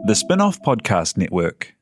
The Spin-off Podcast Network.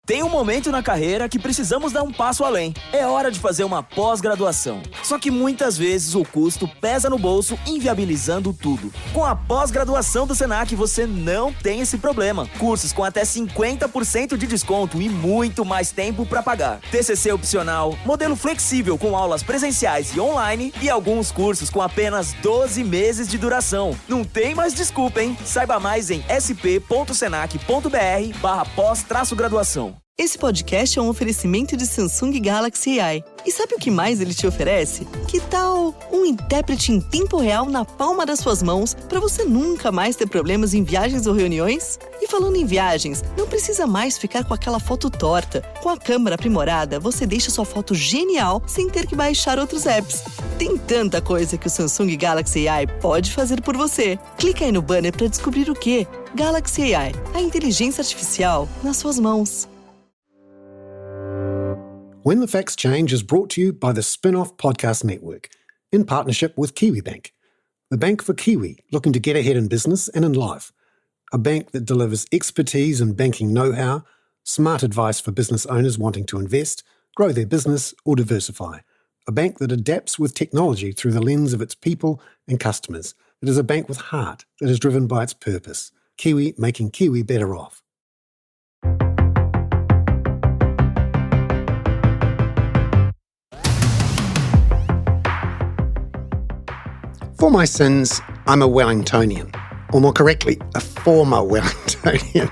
Tem um momento na carreira que precisamos dar um passo além. É hora de fazer uma pós-graduação. Só que muitas vezes o custo pesa no bolso, inviabilizando tudo. Com a pós-graduação do Senac, você não tem esse problema. Cursos com até 50% de desconto e muito mais tempo para pagar. TCC opcional, modelo flexível com aulas presenciais e online e alguns cursos com apenas 12 meses de duração. Não tem mais desculpa, hein? Saiba mais em sp.senac.br/pós-graduação. Esse podcast é um oferecimento de Samsung Galaxy AI. E sabe o que mais ele te oferece? Que tal um intérprete em tempo real na palma das suas mãos para você nunca mais ter problemas em viagens ou reuniões? E falando em viagens, não precisa mais ficar com aquela foto torta. Com a câmera aprimorada, você deixa sua foto genial sem ter que baixar outros apps. Tem tanta coisa que o Samsung Galaxy AI pode fazer por você. Clica aí no banner para descobrir o que. Galaxy AI, a inteligência artificial nas suas mãos. When the Facts Change is brought to you by the Spin-off Podcast Network, in partnership with Kiwi Bank, the bank for Kiwi looking to get ahead in business and in life, a bank that delivers expertise and banking know-how, smart advice for business owners wanting to invest, grow their business or diversify, a bank that adapts with technology through the lens of its people and customers. It is a bank with heart that is driven by its purpose, Kiwi making Kiwi better off. For my sins, I'm a Wellingtonian, or more correctly, a former Wellingtonian.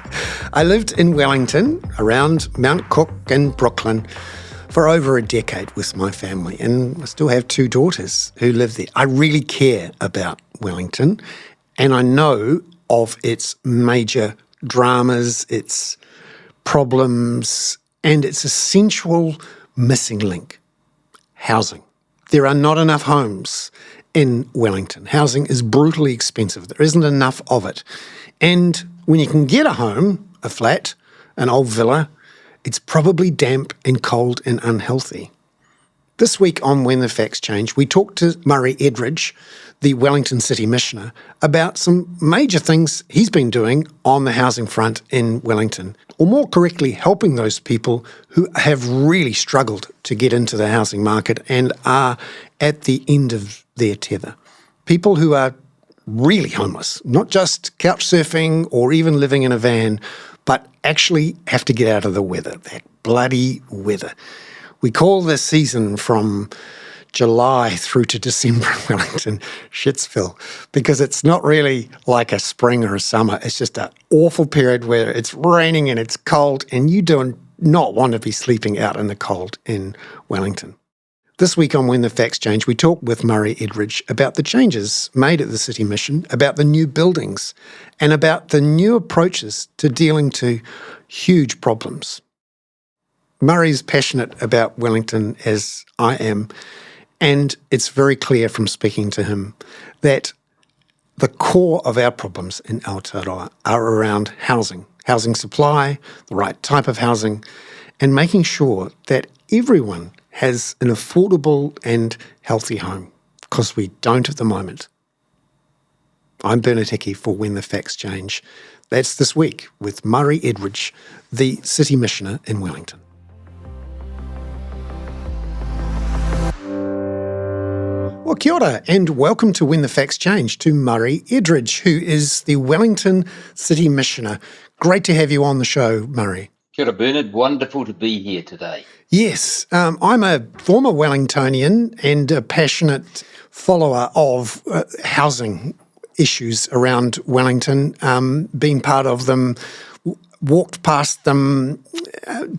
I lived in Wellington, around Mount Cook and Brooklyn, for over a decade with my family, and I still have 2 daughters who live there. I really care about Wellington, and I know of its major dramas, its problems, and its essential missing link, housing. There are not enough homes in Wellington. Housing is brutally expensive. There isn't enough of it. And when you can get a home, a flat, an old villa, it's probably damp and cold and unhealthy. This week on When the Facts Change, we talked to Murray Edridge, the Wellington City Missioner, about some major things he's been doing on the housing front in Wellington, or more correctly, helping those people who have really struggled to get into the housing market and are at the end of their tether. People who are really homeless, not just couch surfing or even living in a van, but actually have to get out of the weather, that bloody weather. We call this season from July through to December in Wellington Shitsville, because it's not really like a spring or a summer. It's just an awful period where it's raining and it's cold, and you do not want to be sleeping out in the cold in Wellington. This week on When the Facts Change, we talk with Murray Edridge about the changes made at the City Mission, about the new buildings, and about the new approaches to dealing to huge problems. Murray's passionate about Wellington, as I am, and it's very clear from speaking to him that the core of our problems in Aotearoa are around housing supply, the right type of housing, and making sure that everyone has an affordable and healthy home, because we don't at the moment. I'm Bernard Hickey for When the Facts Change. That's this week with Murray Edridge, the City Missioner in Wellington. Well, kia ora, and welcome to When the Facts Change to Murray Edridge, who is the Wellington City Missioner. Great to have you on the show, Murray. Kia ora, Bernard. Wonderful to be here today. Yes, I'm a former Wellingtonian and a passionate follower of housing issues around Wellington, been part of them, walked past them,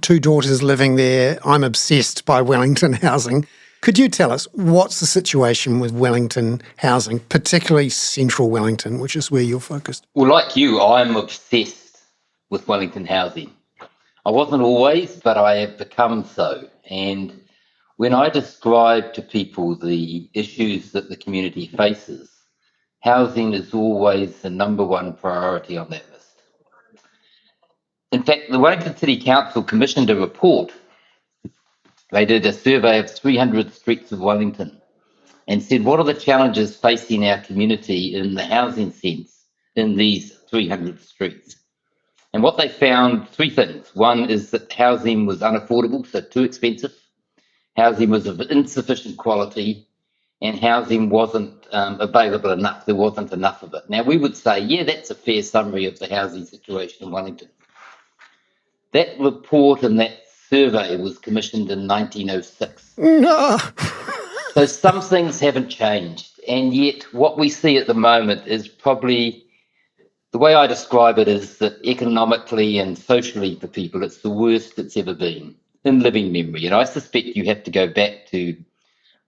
2 daughters living there. I'm obsessed by Wellington housing. Could you tell us what's the situation with Wellington housing, particularly central Wellington, which is where you're focused? Well, like you, I'm obsessed with Wellington housing. I wasn't always, but I have become so. And when I describe to people the issues that the community faces, housing is always the number one priority on that list. In fact, the Wellington City Council commissioned a report. They did a survey of 300 streets of Wellington and said, what are the challenges facing our community in the housing sense in these 300 streets? And what they found, three things. One is that housing was unaffordable, so too expensive. Housing was of insufficient quality, and housing wasn't available enough. There wasn't enough of it. Now, we would say, yeah, that's a fair summary of the housing situation in Wellington. That report and that survey was commissioned in 1906. No. So some things haven't changed. And yet what we see at the moment is probably, the way I describe it is that economically and socially for people, it's the worst it's ever been in living memory. And I suspect you have to go back to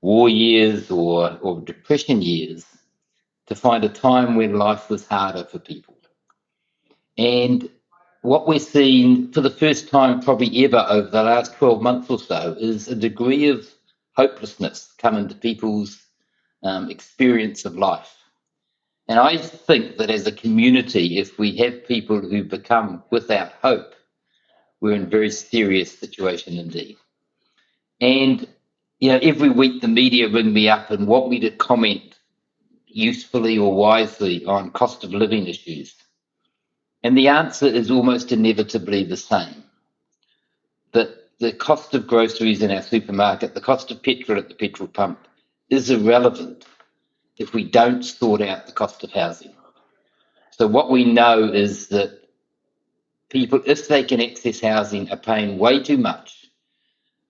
war years or depression years to find a time when life was harder for people. And what we're seeing for the first time probably ever over the last 12 months or so is a degree of hopelessness come into people's experience of life. And I think that as a community, if we have people who become without hope, we're in a very serious situation indeed. And, every week the media ring me up and want me to comment usefully or wisely on cost of living issues. And the answer is almost inevitably the same. That the cost of groceries in our supermarket, the cost of petrol at the petrol pump is irrelevant if we don't sort out the cost of housing. So what we know is that people, if they can access housing, are paying way too much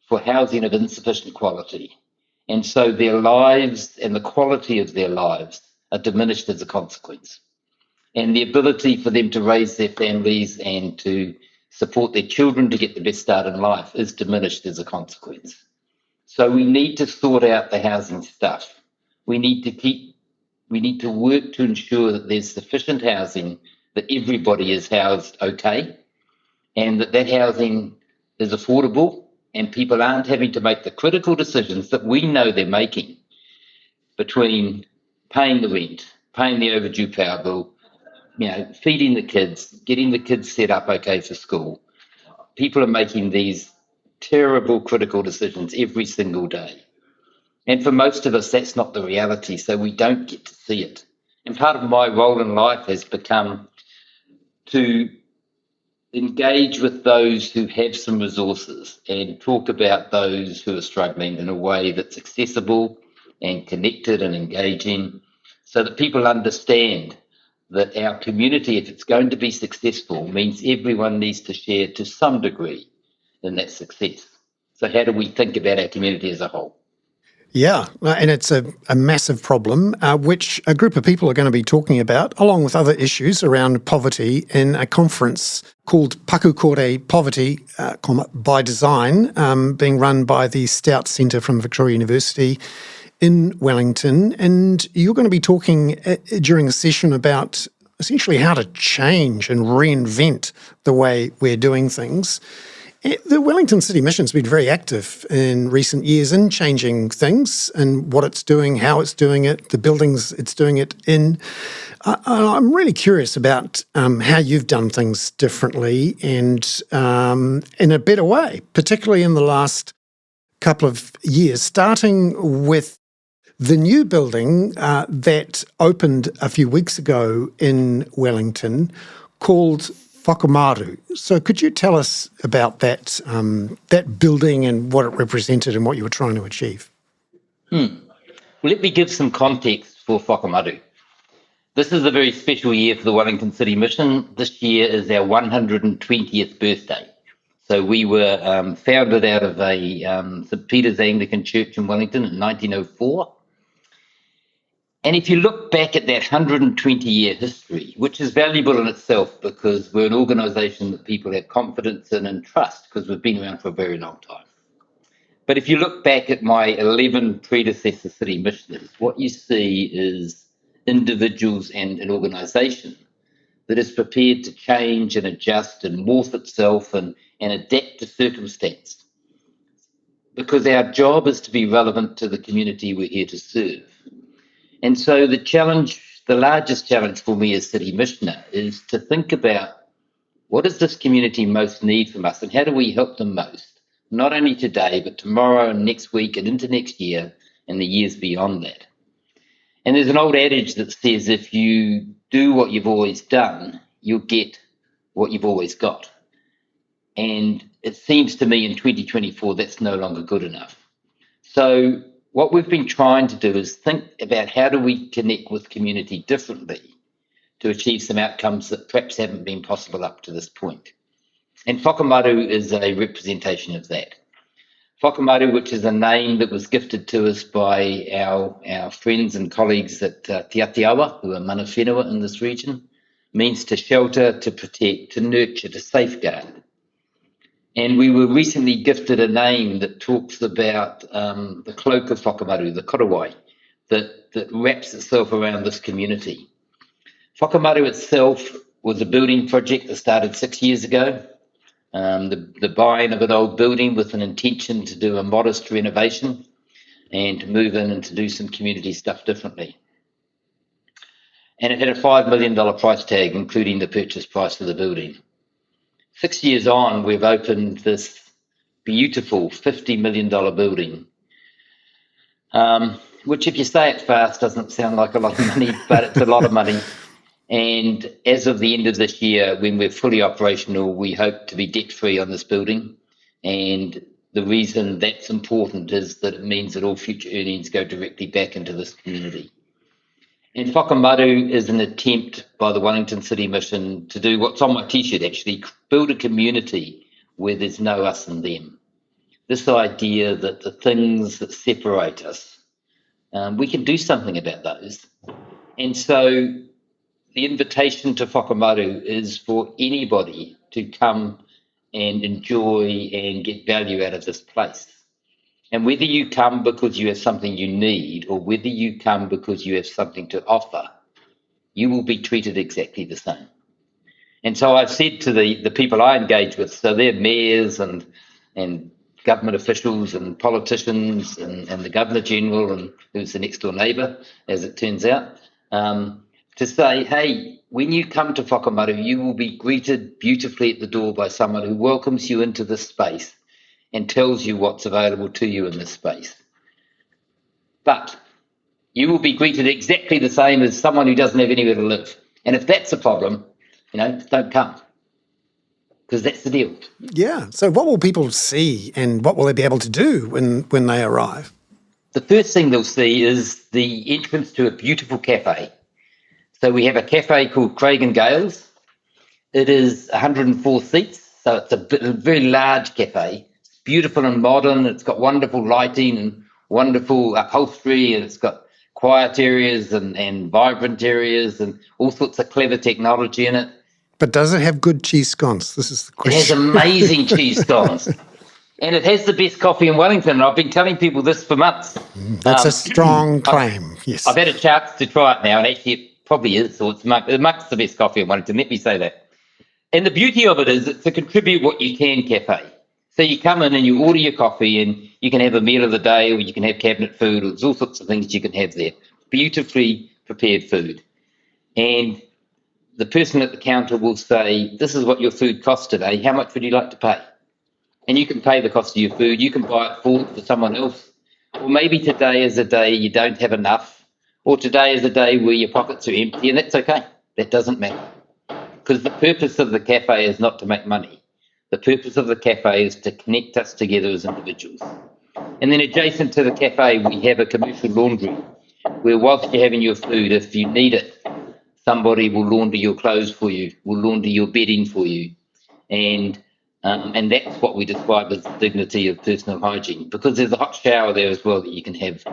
for housing of insufficient quality. And so their lives and the quality of their lives are diminished as a consequence. And the ability for them to raise their families and to support their children to get the best start in life is diminished as a consequence. So we need to sort out the housing stuff. We need to work to ensure that there's sufficient housing, that everybody is housed okay, and that housing is affordable and people aren't having to make the critical decisions that we know they're making between paying the rent, paying the overdue power bill, feeding the kids, getting the kids set up okay for school. People are making these terrible critical decisions every single day. And for most of us, that's not the reality, so we don't get to see it. And part of my role in life has become to engage with those who have some resources and talk about those who are struggling in a way that's accessible and connected and engaging, so that people understand that our community, if it's going to be successful, means everyone needs to share to some degree in that success. So how do we think about our community as a whole? Yeah, and it's a massive problem, which a group of people are going to be talking about, along with other issues around poverty, in a conference called Pakukore Poverty by Design, being run by the Stout Centre from Victoria University in Wellington. And you're going to be talking during the session about essentially how to change and reinvent the way we're doing things. The Wellington City Mission has been very active in recent years in changing things and what it's doing, how it's doing it, the buildings it's doing it in. I'm really curious about how you've done things differently and in a better way, particularly in the last couple of years, starting with the new building that opened a few weeks ago in Wellington called Whakamaru. So could you tell us about that building and what it represented and what you were trying to achieve? Well, let me give some context for Whakamaru. This is a very special year for the Wellington City Mission. This year is our 120th birthday. So we were founded out of a St. Peter's Anglican Church in Wellington in 1904. And if you look back at that 120-year history, which is valuable in itself because we're an organisation that people have confidence in and trust because we've been around for a very long time. But if you look back at my 11 predecessor city missioners, what you see is individuals and an organisation that is prepared to change and adjust and morph itself and adapt to circumstance. Because our job is to be relevant to the community we're here to serve. And so the largest challenge for me as city missioner is to think about what does this community most need from us and how do we help them most, not only today, but tomorrow and next week and into next year and the years beyond that. And there's an old adage that says if you do what you've always done, you'll get what you've always got. And it seems to me in 2024 that's no longer good enough. So what we've been trying to do is think about how do we connect with community differently to achieve some outcomes that perhaps haven't been possible up to this point. And Whakamaru is a representation of that. Whakamaru, which is a name that was gifted to us by our friends and colleagues at Te Aotearoa, who are mana whenua in this region, means to shelter, to protect, to nurture, to safeguard. And we were recently gifted a name that talks about the cloak of Whakamaru, the korowai, that wraps itself around this community. Whakamaru itself was a building project that started 6 years ago. The buying of an old building with an intention to do a modest renovation and to move in and to do some community stuff differently. And it had a $5 million price tag, including the purchase price of the building. 6 years on, we've opened this beautiful $50 million building, which if you say it fast doesn't sound like a lot of money, but it's a lot of money. And as of the end of this year, when we're fully operational, we hope to be debt-free on this building. And the reason that's important is that it means that all future earnings go directly back into this community. And Whakamaru is an attempt by the Wellington City Mission to do what's on my T-shirt, actually, build a community where there's no us and them. This idea that the things that separate us, we can do something about those. And so the invitation to Whakamaru is for anybody to come and enjoy and get value out of this place. And whether you come because you have something you need or whether you come because you have something to offer, you will be treated exactly the same. And so I've said to the people I engage with, so they're mayors and government officials and politicians and the Governor-General, and who's the next door neighbour, as it turns out, to say, hey, when you come to Whakamaru, you will be greeted beautifully at the door by someone who welcomes you into this space and tells you what's available to you in this space. But you will be greeted exactly the same as someone who doesn't have anywhere to live. And if that's a problem, don't come, because that's the deal. Yeah. So what will people see and what will they be able to do when they arrive? The first thing they'll see is the entrance to a beautiful cafe. So we have a cafe called Craig and Gales. It is 104 seats, so it's a very large cafe. It's beautiful and modern. It's got wonderful lighting and wonderful upholstery, and it's got quiet areas and vibrant areas and all sorts of clever technology in it. But does it have good cheese scones? This is the question. It has amazing cheese scones. And it has the best coffee in Wellington. And I've been telling people this for months. That's a strong claim, yes. I've had a chance to try it now, and actually it probably is. So it's amongst the best coffee in Wellington, let me say that. And the beauty of it is it's a contribute what you can cafe. So you come in and you order your coffee and you can have a meal of the day, or you can have cabinet food, or there's all sorts of things you can have there. Beautifully prepared food. And the person at the counter will say, this is what your food costs today. How much would you like to pay? And you can pay the cost of your food. You can buy it forward for someone else. Or maybe today is a day you don't have enough. Or today is a day where your pockets are empty, and that's okay. That doesn't matter. Because the purpose of the cafe is not to make money. The purpose of the cafe is to connect us together as individuals. And then adjacent to the cafe, we have a commercial laundry where whilst you're having your food, if you need it, somebody will launder your clothes for you, will launder your bedding for you. And that's what we describe as the dignity of personal hygiene, because there's a hot shower there as well that you can have.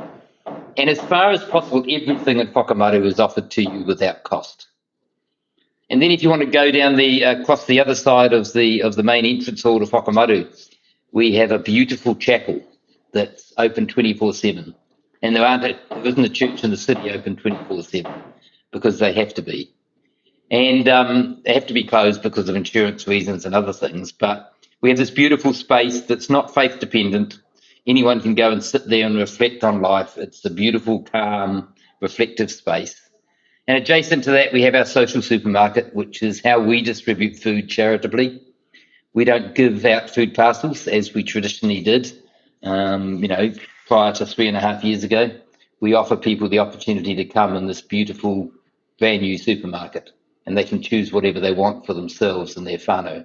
And as far as possible, everything in Whakamaru is offered to you without cost. And then if you want to go down across the other side of the main entrance hall to Whakamaru, we have a beautiful chapel that's open 24/7. And there isn't a church in the city open 24/7 because they have to be. And they have to be closed because of insurance reasons and other things. But we have this beautiful space that's not faith dependent. Anyone can go and sit there and reflect on life. It's a beautiful, calm, reflective space. And adjacent to that, we have our social supermarket, which is how we distribute food charitably. We don't give out food parcels as we traditionally did, prior to 3.5 years ago. We offer people the opportunity to come in this beautiful, brand new supermarket. and they can choose whatever they want for themselves and their whānau.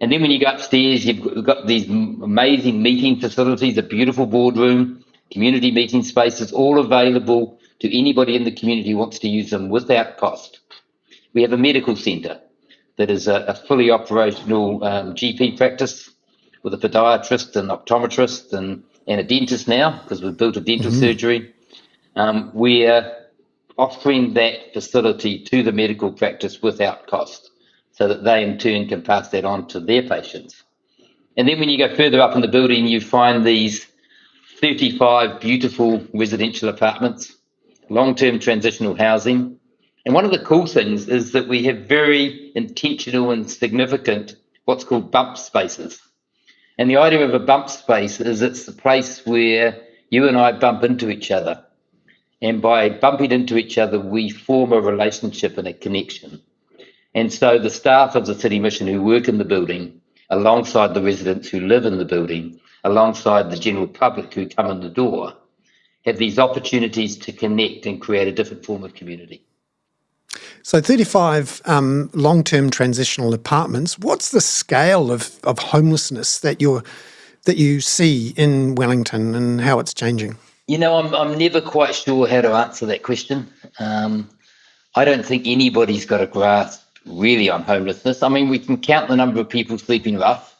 And then when you go upstairs, you've got these amazing meeting facilities, a beautiful boardroom, community meeting spaces, all available to anybody in the community who wants to use them without cost. We have a medical centre that is a fully operational GP practice with a podiatrist and optometrist and a dentist now, because we've built a dental surgery. We're offering that facility to the medical practice without cost, so that they in turn can pass that on to their patients. And then when you go further up in the building, you find these 35 beautiful residential apartments, long-term transitional housing. And one of the cool things is that we have very intentional and significant what's called bump spaces. And the idea of a bump space is it's the place where you and I bump into each other. And by bumping into each other, we form a relationship and a connection. And so the staff of the City Mission who work in the building, alongside the residents who live in the building, alongside the general public who come in the door, have these opportunities to connect and create a different form of community. So 35 long-term transitional apartments. What's the scale of homelessness that you see in Wellington and how it's changing? You know, I'm never quite sure how to answer that question. I don't think anybody's got a grasp really on homelessness. I mean, we can count the number of people sleeping rough,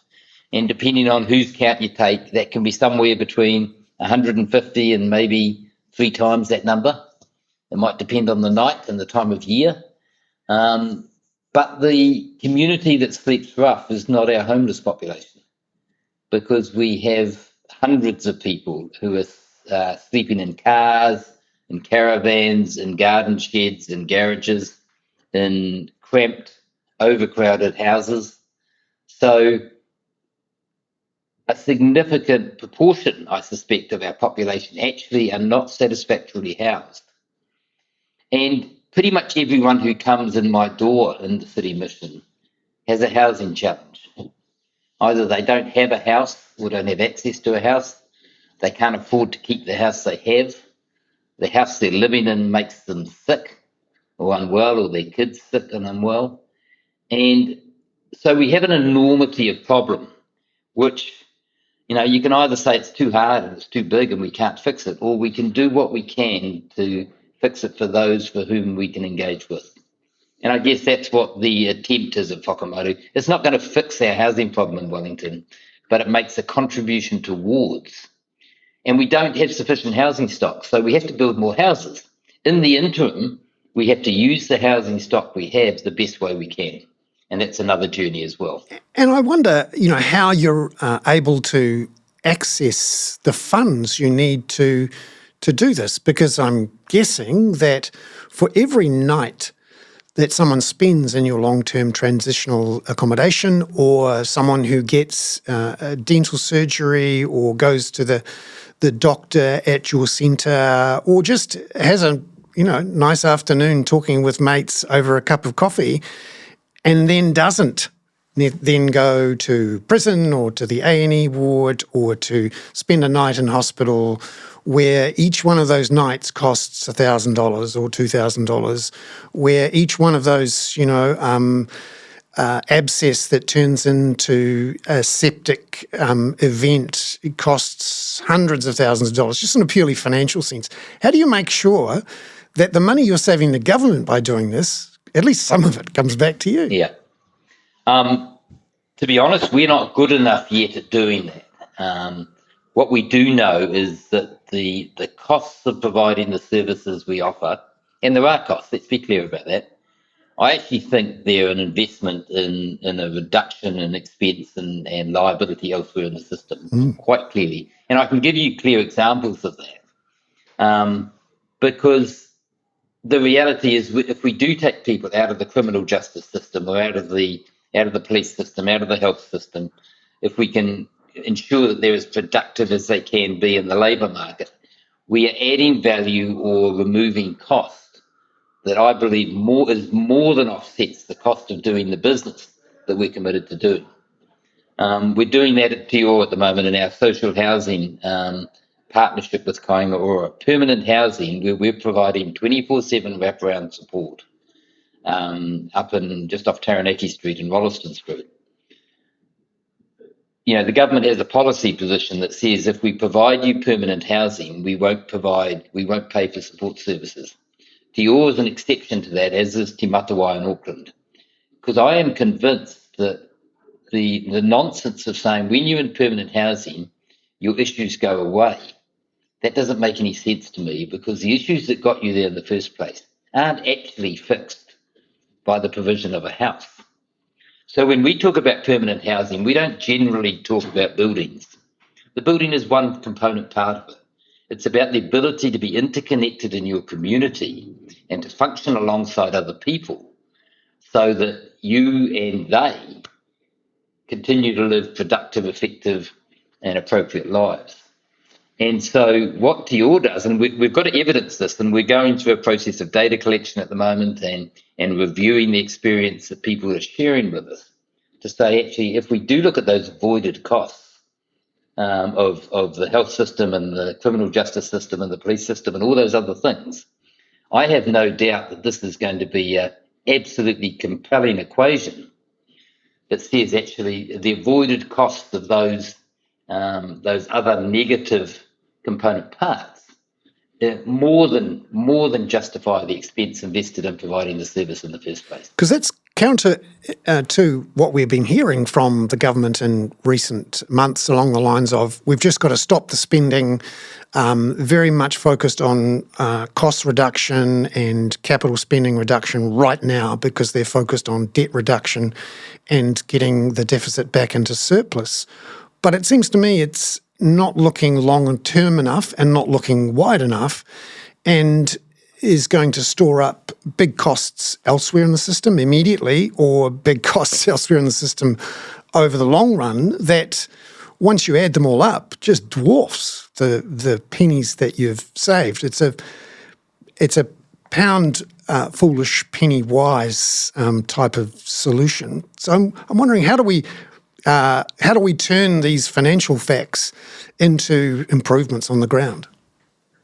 and depending on whose count you take, that can be somewhere between 150 and maybe 3 times that number. It might depend on the night and the time of year. But the community that sleeps rough is not our homeless population, because we have hundreds of people who are sleeping in cars, in caravans, in garden sheds, in garages, in cramped, overcrowded houses. So a significant proportion, I suspect, of our population actually are not satisfactorily housed. And pretty much everyone who comes in my door in the City Mission has a housing challenge. Either they don't have a house or don't have access to a house. They can't afford to keep the house they have. The house they're living in makes them sick or unwell, or their kids sick and unwell. And so we have an enormity of problem, which, you know, you can either say it's too hard and it's too big and we can't fix it, or we can do what we can to fix it for those for whom we can engage with. And I guess that's what the attempt is at Whakamotu. It's not going to fix our housing problem in Wellington, but it makes a contribution towards. And we don't have sufficient housing stock, so we have to build more houses. In the interim, we have to use the housing stock we have the best way we can. And that's another journey as well. And I wonder, you know, how you're able to access the funds you need to do this, because I'm guessing that for every night that someone spends in your long-term transitional accommodation, or someone who gets a dental surgery or goes to the doctor at your centre, or just has a nice afternoon talking with mates over a cup of coffee, and then doesn't then go to prison or to the A&E ward or to spend a night in hospital, where each one of those nights costs $1,000 or $2,000, where each one of those, abscess that turns into a septic event, it costs hundreds of thousands of dollars, just in a purely financial sense. How do you make sure that the money you're saving the government by doing this, at least some of it, comes back to you? Yeah. To be honest, we're not good enough yet at doing that. What we do know is that the costs of providing the services we offer, and there are costs, let's be clear about that, I actually think they're an investment in a reduction in expense and liability elsewhere in the system, quite clearly. And I can give you clear examples of that. Because the reality is, if we do take people out of the criminal justice system, or out of the police system, out of the health system, if we can ensure that they're as productive as they can be in the labour market, we are adding value or removing cost that I believe more than offsets the cost of doing the business that we're committed to doing. We're doing that at Aotearoa at the moment in our social housing partnership with Kaingaora. Permanent housing, where we're providing 24/7 wraparound support up in just off Taranaki Street and Rolleston Street. You know, the government has a policy position that says if we provide you permanent housing, we won't pay for support services. Te Ora is an exception to that, as is Te Matawai in Auckland. Because I am convinced that the nonsense of saying when you're in permanent housing, your issues go away, that doesn't make any sense to me, because the issues that got you there in the first place aren't actually fixed by the provision of a house. So when we talk about permanent housing, we don't generally talk about buildings. The building is one component part of it. It's about the ability to be interconnected in your community and to function alongside other people so that you and they continue to live productive, effective, and appropriate lives. And so what Te Ora does, and we've got to evidence this, and we're going through a process of data collection at the moment and reviewing the experience that people are sharing with us to say, actually, if we do look at those avoided costs of the health system and the criminal justice system and the police system and all those other things, I have no doubt that this is going to be an absolutely compelling equation that says actually the avoided costs of those other negative component parts more than justify the expense invested in providing the service in the first place. Because that's counter to what we've been hearing from the government in recent months along the lines of we've just got to stop the spending, very much focused on cost reduction and capital spending reduction right now because they're focused on debt reduction and getting the deficit back into surplus. But it seems to me it's not looking long term enough and not looking wide enough, and is going to store up big costs elsewhere in the system immediately or big costs elsewhere in the system over the long run that, once you add them all up, just dwarfs the pennies that you've saved. It's a pound foolish, penny wise type of solution. So I'm wondering, how do we turn these financial facts into improvements on the ground?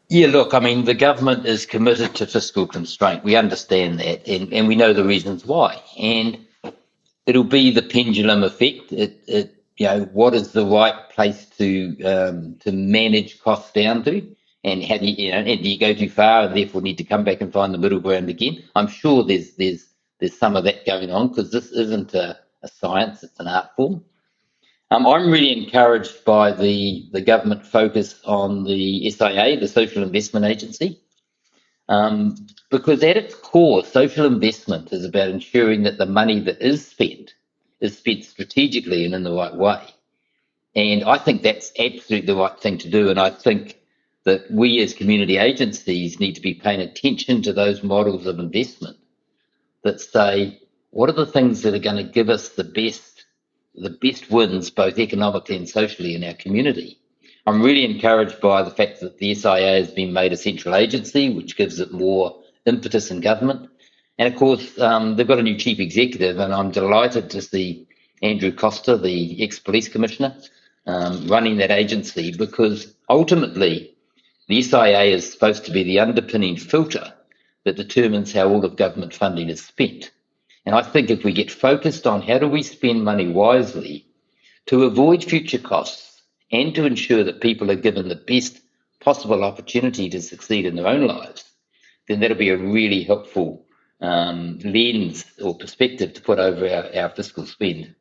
Yeah, look, I mean, the government is committed to fiscal constraint. We understand that, and we know the reasons why. And it'll be the pendulum effect. What is the right place to manage costs down to, and how do you go too far and therefore need to come back and find the middle ground again? I'm sure there's some of that going on, because this isn't a science; it's an art form. I'm really encouraged by the government focus on the SIA, the Social Investment Agency, because at its core, social investment is about ensuring that the money that is spent strategically and in the right way. And I think that's absolutely the right thing to do. And I think that we as community agencies need to be paying attention to those models of investment that say, what are the things that are going to give us the best wins, both economically and socially, in our community? I'm really encouraged by the fact that the SIA has been made a central agency, which gives it more impetus in government. And of course, they've got a new chief executive, and I'm delighted to see Andrew Costa, the ex-police commissioner, running that agency, because ultimately the SIA is supposed to be the underpinning filter that determines how all of government funding is spent. And I think if we get focused on how do we spend money wisely to avoid future costs and to ensure that people are given the best possible opportunity to succeed in their own lives, then that'll be a really helpful lens or perspective to put over our fiscal spend.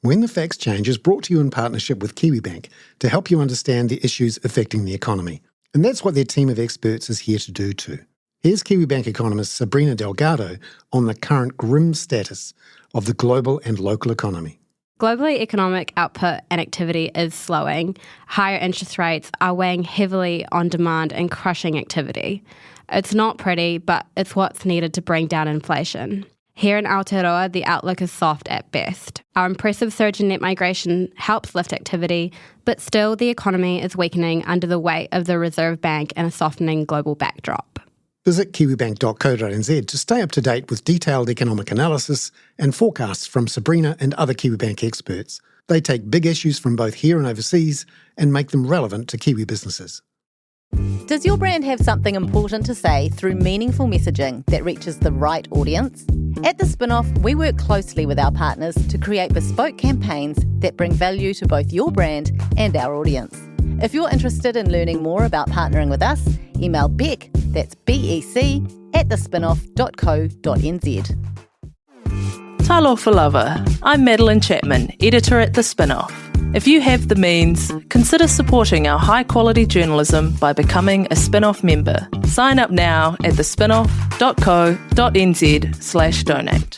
When the Facts Change is brought to you in partnership with KiwiBank to help you understand the issues affecting the economy. And that's what their team of experts is here to do too. Here's KiwiBank economist Sabrina Delgado on the current grim status of the global and local economy. Globally, economic output and activity is slowing. Higher interest rates are weighing heavily on demand and crushing activity. It's not pretty, but it's what's needed to bring down inflation. Here in Aotearoa, the outlook is soft at best. Our impressive surge in net migration helps lift activity, but still the economy is weakening under the weight of the Reserve Bank and a softening global backdrop. Visit kiwibank.co.nz to stay up to date with detailed economic analysis and forecasts from Sabrina and other KiwiBank experts. They take big issues from both here and overseas and make them relevant to Kiwi businesses. Does your brand have something important to say through meaningful messaging that reaches the right audience? At The Spin-Off, we work closely with our partners to create bespoke campaigns that bring value to both your brand and our audience. If you're interested in learning more about partnering with us, email Beck, that's BEC, at thespinoff.co.nz. Talofa lava. I'm Madeline Chapman, editor at The Spin-Off. If you have the means, consider supporting our high-quality journalism by becoming a Spin-Off member. Sign up now at thespinoff.co.nz/donate.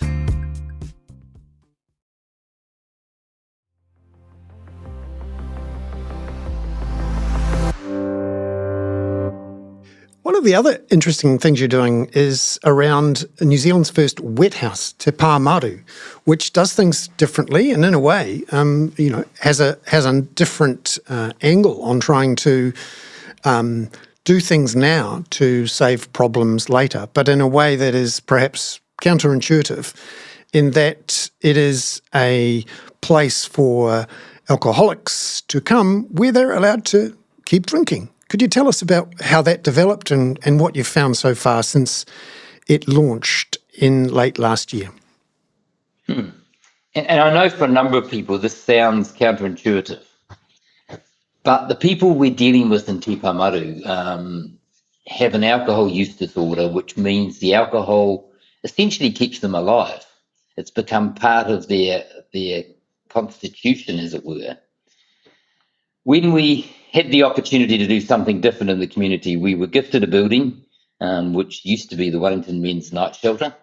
One of the other interesting things you're doing is around New Zealand's first wet house, Te Pāmaru, which does things differently and in a way, has a different angle on trying to do things now to save problems later, but in a way that is perhaps counterintuitive in that it is a place for alcoholics to come where they're allowed to keep drinking. Could you tell us about how that developed and what you've found so far since it launched in late last year? And I know for a number of people this sounds counterintuitive, but the people we're dealing with in Te Pāmaru have an alcohol use disorder, which means the alcohol essentially keeps them alive. It's become part of their constitution, as it were. When we had the opportunity to do something different in the community, we were gifted a building, which used to be the Wellington Men's Night Shelter.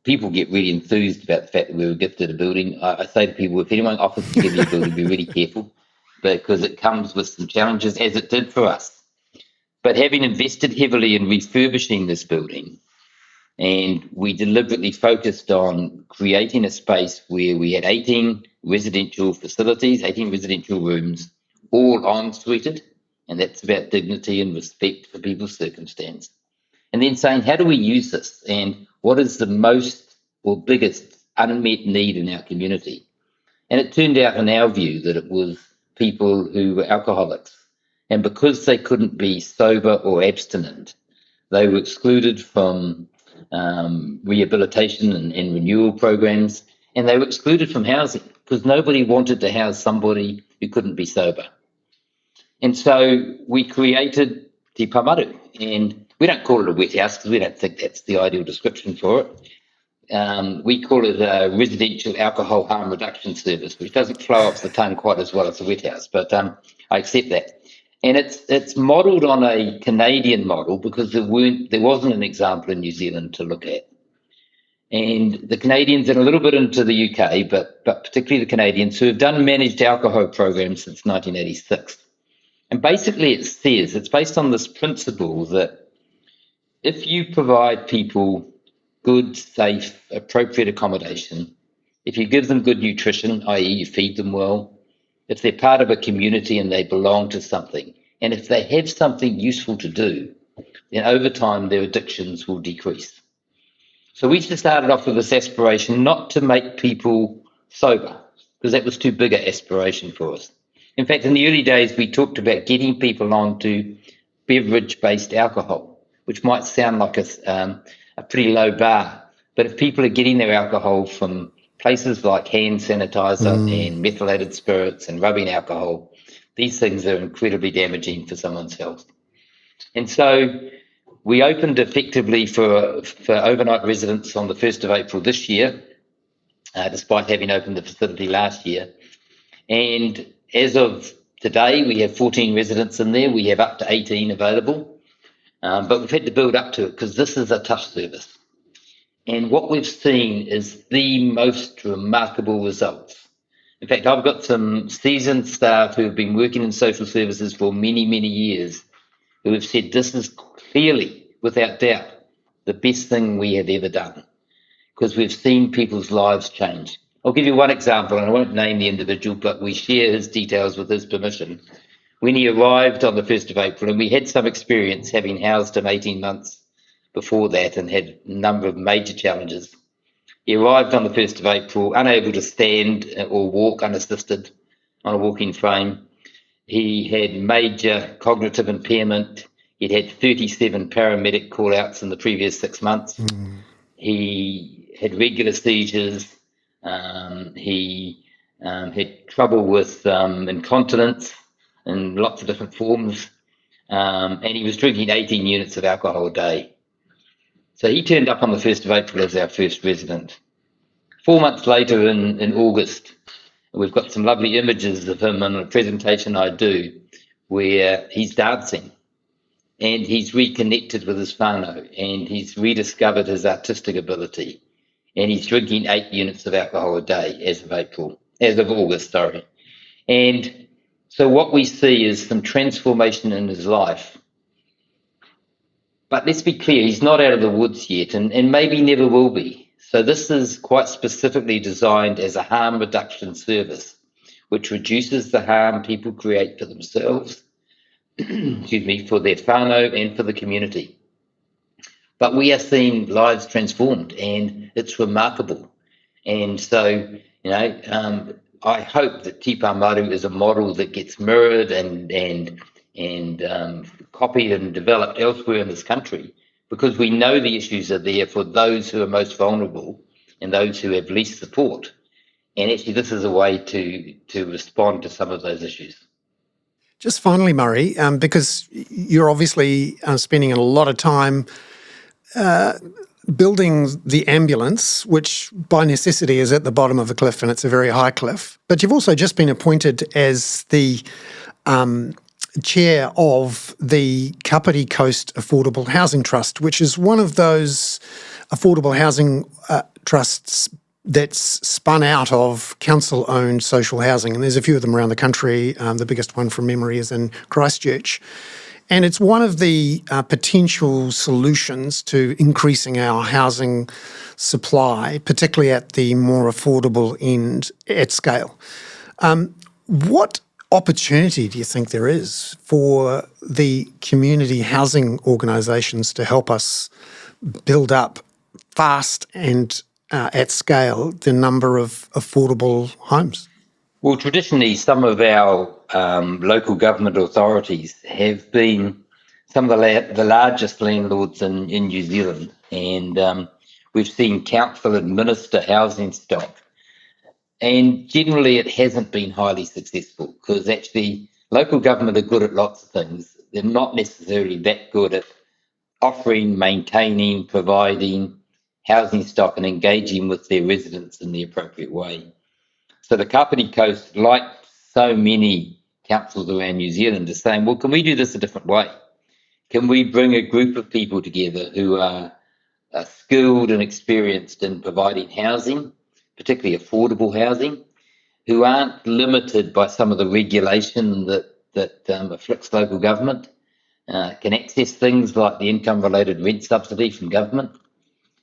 People get really enthused about the fact that we were gifted a building. I say to people, if anyone offers to give you a building, be really careful, because it comes with some challenges, as it did for us. But having invested heavily in refurbishing this building, and we deliberately focused on creating a space where we had 18 residential facilities, 18 residential rooms, all en-suited, and that's about dignity and respect for people's circumstance. And then saying, how do we use this? And what is the most or biggest unmet need in our community? And it turned out, in our view, that it was people who were alcoholics. And because they couldn't be sober or abstinent, they were excluded from rehabilitation and renewal programs, and they were excluded from housing because nobody wanted to house somebody who couldn't be sober. And so we created Te Pāmaru, and we don't call it a wet house because we don't think that's the ideal description for it. We call it a residential alcohol harm reduction service, which doesn't flow off the tongue quite as well as a wet house, but I accept that. And it's modelled on a Canadian model because there wasn't an example in New Zealand to look at. And the Canadians and a little bit into the UK, but particularly the Canadians, who have done managed alcohol programs since 1986. And basically it says, it's based on this principle that if you provide people good, safe, appropriate accommodation, if you give them good nutrition, i.e. you feed them well, if they're part of a community and they belong to something, and if they have something useful to do, then over time their addictions will decrease. So we just started off with this aspiration not to make people sober, because that was too big an aspiration for us. In fact, in the early days, we talked about getting people onto beverage-based alcohol, which might sound like a pretty low bar. But if people are getting their alcohol from places like hand sanitizer and methylated spirits and rubbing alcohol, these things are incredibly damaging for someone's health. And so we opened effectively for overnight residents on the 1st of April this year, despite having opened the facility last year. And as of today, we have 14 residents in there. We have up to 18 available, but we've had to build up to it because this is a tough service. And what we've seen is the most remarkable results. In fact, I've got some seasoned staff who have been working in social services for many, many years who have said this is clearly, without doubt, the best thing we have ever done because we've seen people's lives change. I'll give you one example, and I won't name the individual, but we share his details with his permission. When he arrived on the 1st of April, and we had some experience having housed him 18 months before that and had a number of major challenges. He arrived on the 1st of April, unable to stand or walk unassisted on a walking frame. He had major cognitive impairment. He'd had 37 paramedic call-outs in the previous 6 months. He had regular seizures. He had trouble with incontinence in lots of different forms. And he was drinking 18 units of alcohol a day. So he turned up on the 1st of April as our first resident. 4 months later in August, we've got some lovely images of him in a presentation I do where he's dancing and he's reconnected with his whānau and he's rediscovered his artistic ability and he's drinking 8 units of alcohol a day as of August. And so what we see is some transformation in his life. But let's be clear, he's not out of the woods yet and maybe never will be. So this is quite specifically designed as a harm reduction service, which reduces the harm people create for themselves, for their whānau and for the community. But we are seeing lives transformed and it's remarkable. And so, I hope that Tipa Maru is a model that gets mirrored and copied and developed elsewhere in this country, because we know the issues are there for those who are most vulnerable and those who have least support. And actually, this is a way to respond to some of those issues. Just finally, Murray, because you're obviously spending a lot of time building the ambulance, which by necessity is at the bottom of a cliff and it's a very high cliff. But you've also just been appointed as the chair of the Kapiti Coast Affordable Housing Trust, which is one of those affordable housing trusts that's spun out of council-owned social housing. And there's a few of them around the country. The biggest one from memory is in Christchurch. And it's one of the potential solutions to increasing our housing supply, particularly at the more affordable end at scale. What opportunity do you think there is for the community housing organisations to help us build up fast and at scale the number of affordable homes? Well, traditionally, some of our local government authorities have been some of the largest landlords in New Zealand, and we've seen council administer housing stock. And generally, it hasn't been highly successful because actually local government are good at lots of things. They're not necessarily that good at offering, maintaining, providing housing stock and engaging with their residents in the appropriate way. So the Kapiti Coast, like so many councils around New Zealand, is saying, well, can we do this a different way? Can we bring a group of people together who are skilled and experienced in providing housing, particularly affordable housing, who aren't limited by some of the regulation that afflicts local government, can access things like the income-related rent subsidy from government,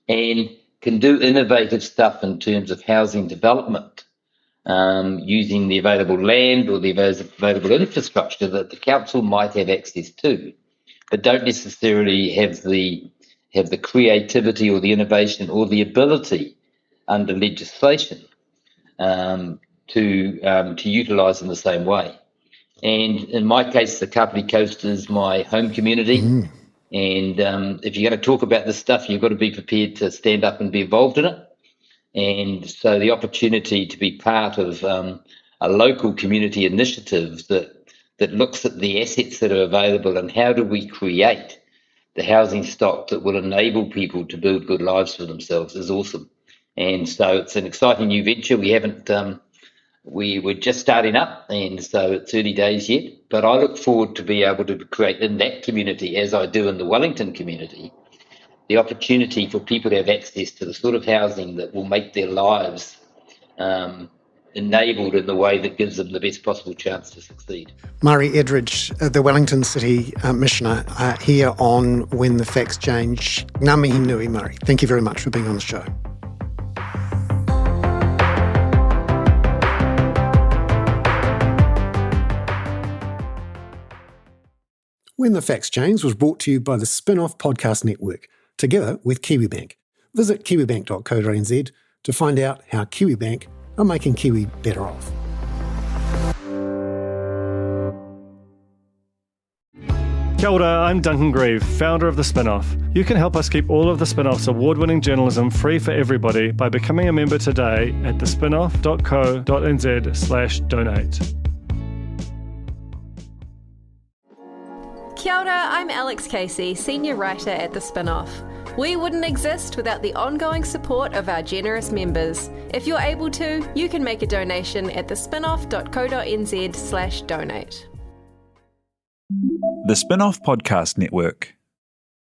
and can do innovative stuff in terms of housing development, using the available land or the available infrastructure that the council might have access to, but don't necessarily have the creativity or the innovation or the ability under legislation to utilise in the same way. And in my case, the Kapiti Coast is my home community. And if you're going to talk about this stuff, you've got to be prepared to stand up and be involved in it. And so the opportunity to be part of a local community initiative that looks at the assets that are available and how do we create the housing stock that will enable people to build good lives for themselves is awesome. And so it's an exciting new venture. We're just starting up, and so it's early days yet. But I look forward to be able to create in that community, as I do in the Wellington community, the opportunity for people to have access to the sort of housing that will make their lives enabled in the way that gives them the best possible chance to succeed. Murray Edridge, the Wellington City Missioner, here on When the Facts Change. Ngā mihi nui, Murray. Thank you very much for being on the show. When the Facts Change was brought to you by the Spin-Off Podcast Network, together with KiwiBank. Visit kiwibank.co.nz to find out how KiwiBank are making Kiwi better off. Kia ora, I'm Duncan Grieve, founder of The Spinoff. You can help us keep all of The Spinoff's award-winning journalism free for everybody by becoming a member today at thespinoff.co.nz/donate. Kia ora, I'm Alex Casey, senior writer at The Spinoff. We wouldn't exist without the ongoing support of our generous members. If you're able to, you can make a donation at thespinoff.co.nz/donate. The Spinoff Podcast Network.